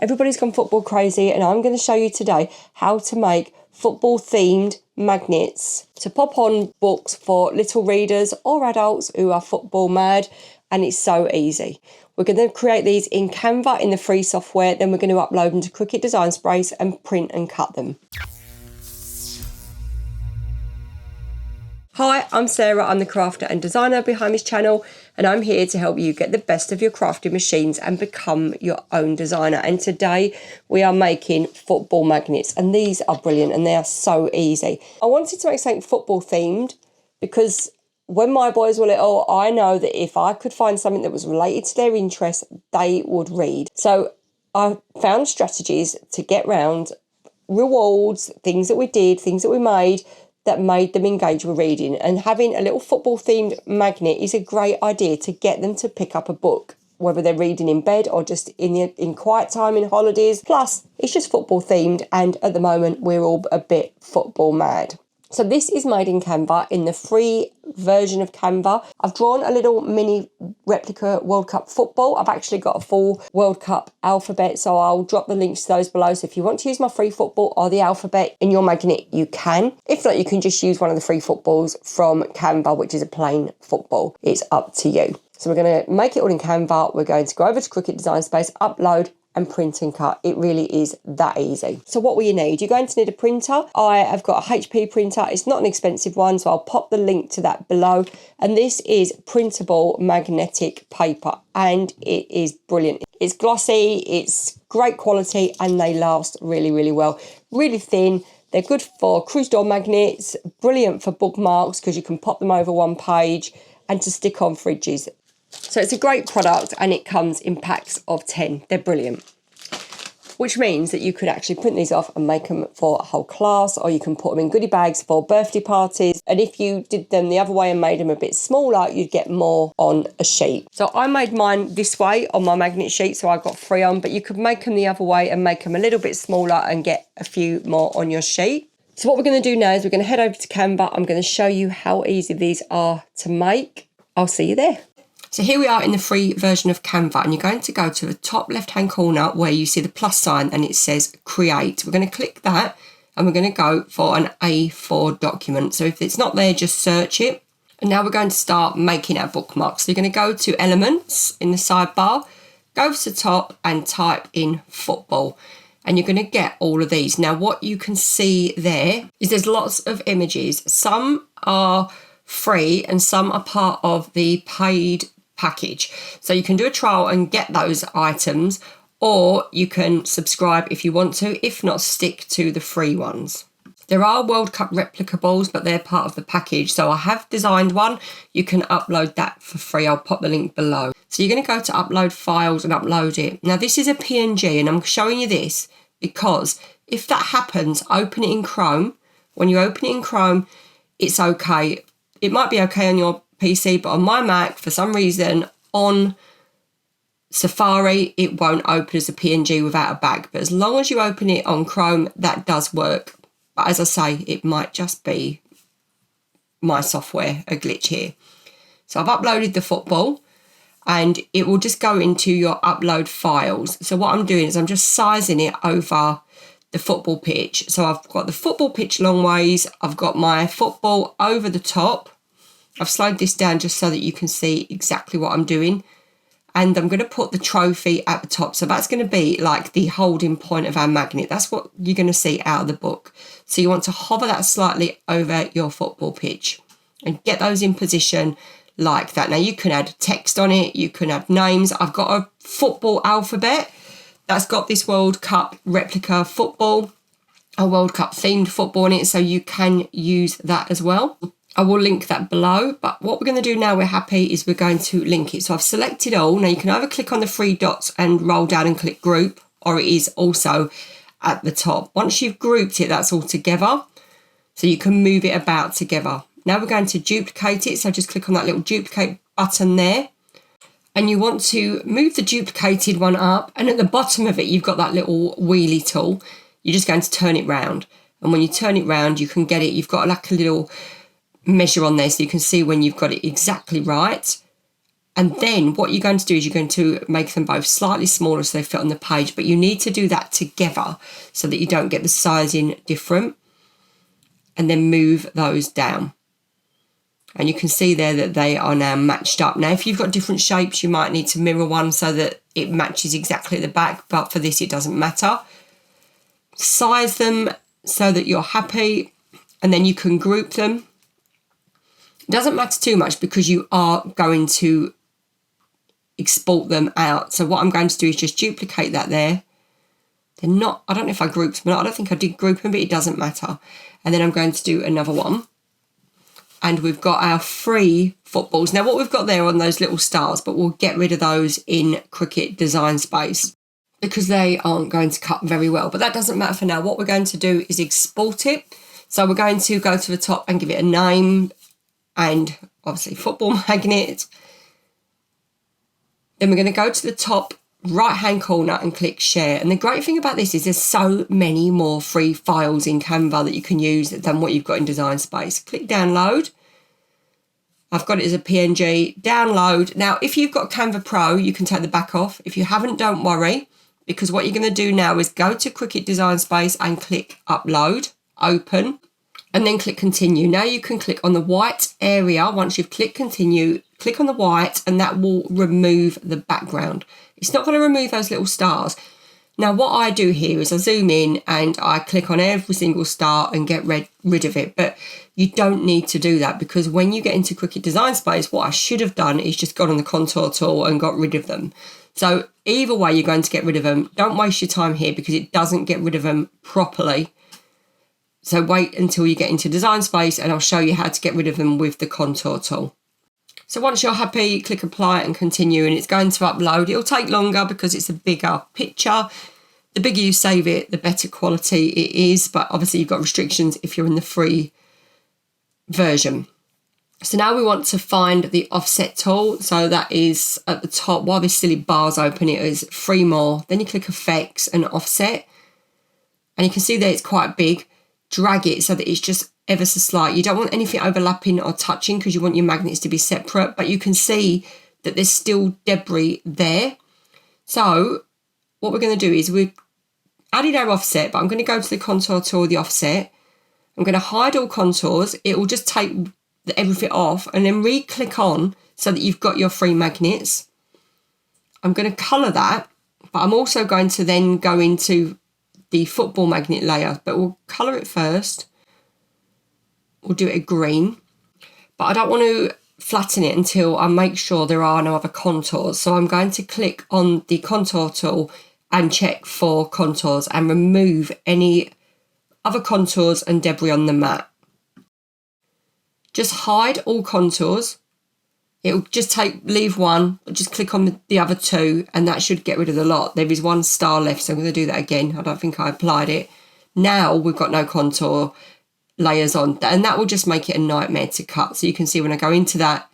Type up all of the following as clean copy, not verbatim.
Everybody's gone football crazy, and I'm going to show you today how to make football themed magnets to pop on books for little readers or adults who are football mad, and it's so easy. We're going to create these in Canva in the free software, then we're going to upload them to Cricut Design Space and print and cut them. Hi, I'm Sarah. I'm the crafter and designer behind this channel, and I'm here to help you get the best of your crafting machines and become your own designer. And today we are making football magnets, and these are brilliant and they are so easy. I wanted to make something football themed because when my boys were little, I know that if I could find something that was related to their interest, they would read. So I found strategies to get round rewards, things that we did, things that we made that made them engage with reading. And having a little football themed magnet is a great idea to get them to pick up a book, whether they're reading in bed or just in quiet time in holidays. Plus, it's just football themed, and at the moment we're all a bit football mad. So this is made in Canva, in the free version of Canva. I've drawn a little mini replica World Cup football. I've actually got a full World Cup alphabet, so I'll drop the links to those below. So if you want to use my free football or the alphabet in your magnet, you can. If not, you can just use one of the free footballs from Canva, which is a plain football. It's up to you. So we're going to make it all in Canva. We're going to go over to Cricut Design Space, upload, and print and cut. It really is that easy. So what will you need? You're going to need a printer. I have got a HP printer. It's not an expensive one, so I'll pop the link to that below. And this is printable magnetic paper, and it is brilliant. It's glossy, it's great quality, and they last really, really well. Really thin. They're good for cruise door magnets, brilliant for bookmarks because you can pop them over one page, and to stick on fridges. So it's a great product, and it comes in packs of 10. They're brilliant. Which means that you could actually print these off and make them for a whole class, or you can put them in goodie bags for birthday parties. And if you did them the other way and made them a bit smaller, you'd get more on a sheet. So I made mine this way on my magnet sheet, so I got 3 on, but you could make them the other way and make them a little bit smaller and get a few more on your sheet. So what we're going to do now is we're going to head over to Canva. I'm going to show you how easy these are to make. I'll see you there. So here we are in the free version of Canva, and you're going to go to the top left-hand corner where you see the plus sign and it says create. We're going to click that, and we're going to go for an A4 document. So if it's not there, just search it. And now we're going to start making our bookmarks. So you're going to go to elements in the sidebar, go to the top and type in football. And you're going to get all of these. Now what you can see there is there's lots of images. Some are free and some are part of the paid package. So you can do a trial and get those items, or you can subscribe if you want to. If not, stick to the free ones. There are World Cup replica balls, but they're part of the package. So I have designed one. You can upload that for free. I'll pop the link below. So you're going to go to upload files and upload it. Now this is a PNG, and I'm showing you this because if that happens, open it in Chrome. When you open it in Chrome, it's okay. It might be okay on your PC, but on my Mac, for some reason, on Safari, it won't open as a PNG without a bag. But as long as you open it on Chrome, that does work. But as I say, it might just be my software, a glitch here. So I've uploaded the football, and it will just go into your upload files. So what I'm doing is I'm just sizing it over the football pitch. So I've got the football pitch long ways. I've got my football over the top. I've slowed this down just so that you can see exactly what I'm doing. And I'm going to put the trophy at the top. So that's going to be like the holding point of our magnet. That's what you're going to see out of the book. So you want to hover that slightly over your football pitch and get those in position like that. Now you can add text on it. You can add names. I've got a football alphabet that's got this World Cup replica football, a World Cup themed football in it. So you can use that as well. I will link that below, but what we're going to do now we're happy is we're going to link it. So I've selected all. Now you can either click on the 3 dots and roll down and click group, or it is also at the top. Once you've grouped it, that's all together. So you can move it about together. Now we're going to duplicate it. So just click on that little duplicate button there. And you want to move the duplicated one up. And at the bottom of it, you've got that little wheelie tool. You're just going to turn it round. And when you turn it round, you can get it. You've got like a little measure on there so you can see when you've got it exactly right. And then what you're going to do is you're going to make them both slightly smaller so they fit on the page, but you need to do that together so that you don't get the sizing different, and then move those down. And you can see there that they are now matched up. Now, if you've got different shapes, you might need to mirror one so that it matches exactly at the back, but for this, it doesn't matter. Size them so that you're happy, and then you can group them. It doesn't matter too much because you are going to export them out. So what I'm going to do is just duplicate that there. They're not, I don't know if I grouped them or not. I don't think I did group them, but it doesn't matter. And then I'm going to do another one. And we've got our 3 footballs. Now what we've got there on those little stars, but we'll get rid of those in Cricut Design Space because they aren't going to cut very well. But that doesn't matter for now. What we're going to do is export it. So we're going to go to the top and give it a name, and obviously football magnet. Then we're going to go to the top right hand corner and click share. And the great thing about this is there's so many more free files in Canva that you can use than what you've got in Design Space. Click download. I've got it as a PNG. Download. Now if you've got Canva Pro, you can take the back off. If you haven't, don't worry, because what you're going to do now is go to Cricut Design Space and click upload, open, and then click continue. Now you can click on the white area. Once you've clicked continue, click on the white, and that will remove the background. It's not going to remove those little stars. Now what I do here is I zoom in and I click on every single star and get rid of it. But you don't need to do that, because when you get into Cricut Design Space, what I should have done is just gone on the contour tool and got rid of them. So either way, you're going to get rid of them. Don't waste your time here because it doesn't get rid of them properly. So wait until you get into Design Space and I'll show you how to get rid of them with the contour tool. So once you're happy, click apply and continue, and it's going to upload. It'll take longer because it's a bigger picture. The bigger you save it, the better quality it is, but obviously you've got restrictions if you're in the free version. So now we want to find the offset tool. So that is at the top. While this silly bar's open, it is 3 more. Then you click effects and offset, and you can see that it's quite big. Drag it so that it's just ever so slight. You don't want anything overlapping or touching because you want your magnets to be separate, but you can see that there's still debris there. So what we're going to do is we've added our offset, but I'm going to go to the contour tool, the offset. I'm going to hide all contours. It will just take everything off, and then re-click on so that you've got your 3 magnets. I'm going to colour that, but I'm also going to then go into the football magnet layer, but we'll colour it first. We'll do it a green, but I don't want to flatten it until I make sure there are no other contours. So I'm going to click on the contour tool and check for contours and remove any other contours and debris on the mat. Just hide all contours. It'll just leave one, just click on the other 2, and that should get rid of the lot. There is 1 star left, so I'm going to do that again. I don't think I applied it. Now we've got no contour layers on, and that will just make it a nightmare to cut. So you can see when I go into that,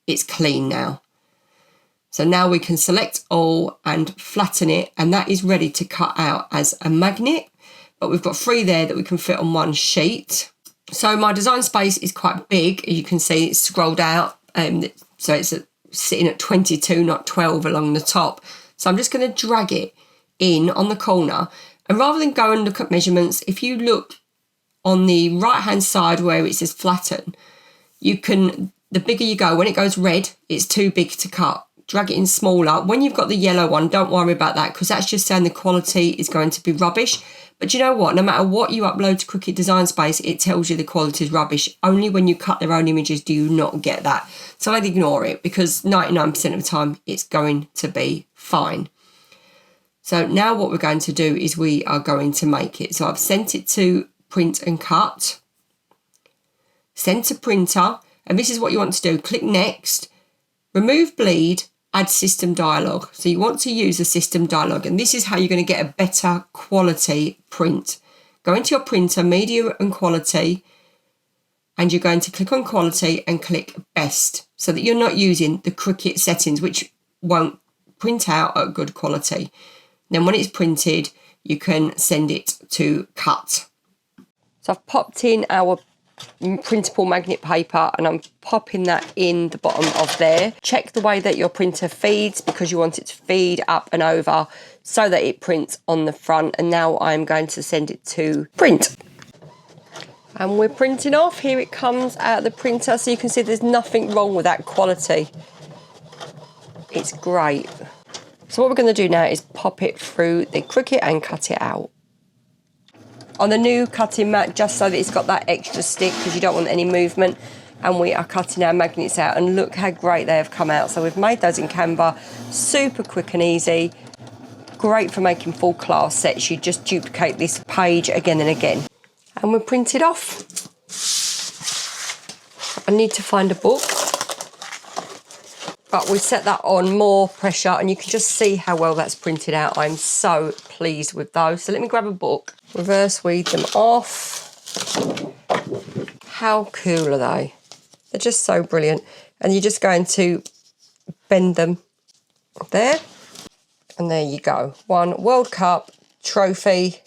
it's clean now. So now we can select all and flatten it, and that is ready to cut out as a magnet. But we've got 3 there that we can fit on 1 sheet. So my Design Space is quite big. You can see it's scrolled out, so it's sitting at 22, not 12 along the top. So I'm just going to drag it in on the corner, and rather than go and look at measurements, if you look on the right hand side where it says flatten, you can, the bigger you go, when it goes red, it's too big to cut. Drag it in smaller. When you've got the yellow one, don't worry about that, because that's just saying the quality is going to be rubbish. But you know what? No matter what you upload to Cricut Design Space, it tells you the quality is rubbish. Only when you cut their own images do you not get that. So I'd ignore it, because 99% of the time it's going to be fine. So now what we're going to do is we are going to make it. So I've sent it to print and cut. Send to printer. And this is what you want to do. Click next. Remove bleed. Add system dialog. So you want to use the system dialog, and this is how you're going to get a better quality print. Go into your printer, media and quality, and you're going to click on quality and click best, so that you're not using the Cricut settings, which won't print out at good quality. Then when it's printed, you can send it to cut. So I've popped in our printable magnet paper, and I'm popping that in the bottom of there. Check the way that your printer feeds, because you want it to feed up and over so that it prints on the front. And now I'm going to send it to print. And we're printing off. Here it comes out of the printer. So you can see there's nothing wrong with that quality. It's great. So what we're going to do now is pop it through the Cricut and cut it out. On the new cutting mat, just so that it's got that extra stick, because you don't want any movement. And we are cutting our magnets out, and look how great they have come out. So we've made those in Canva, super quick and easy. Great for making full class sets. You just duplicate this page again and again. And we're printed off. I need to find a book. But we set that on more pressure, and you can just see how well that's printed out. I'm so pleased with those. So let me grab a book. Reverse weed them off. How cool are they? They're just so brilliant. And you're just going to bend them there. And there you go. One World Cup trophy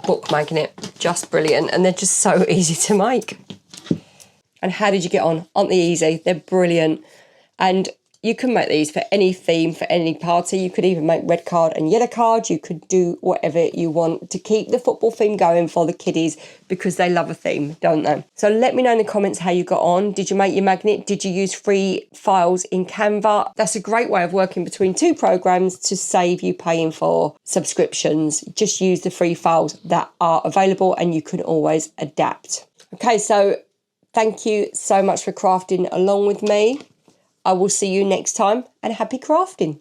book magnet. Just brilliant. And they're just so easy to make. And how did you get on? Aren't they easy? They're brilliant. And you can make these for any theme, for any party. You could even make red card and yellow card. You could do whatever you want to keep the football theme going for the kiddies, because they love a theme, don't they? So let me know in the comments how you got on. Did you make your magnet? Did you use free files in Canva? That's a great way of working between two programs to save you paying for subscriptions. Just use the free files that are available, and you can always adapt. Okay, so thank you so much for crafting along with me. I will see you next time, and happy crafting.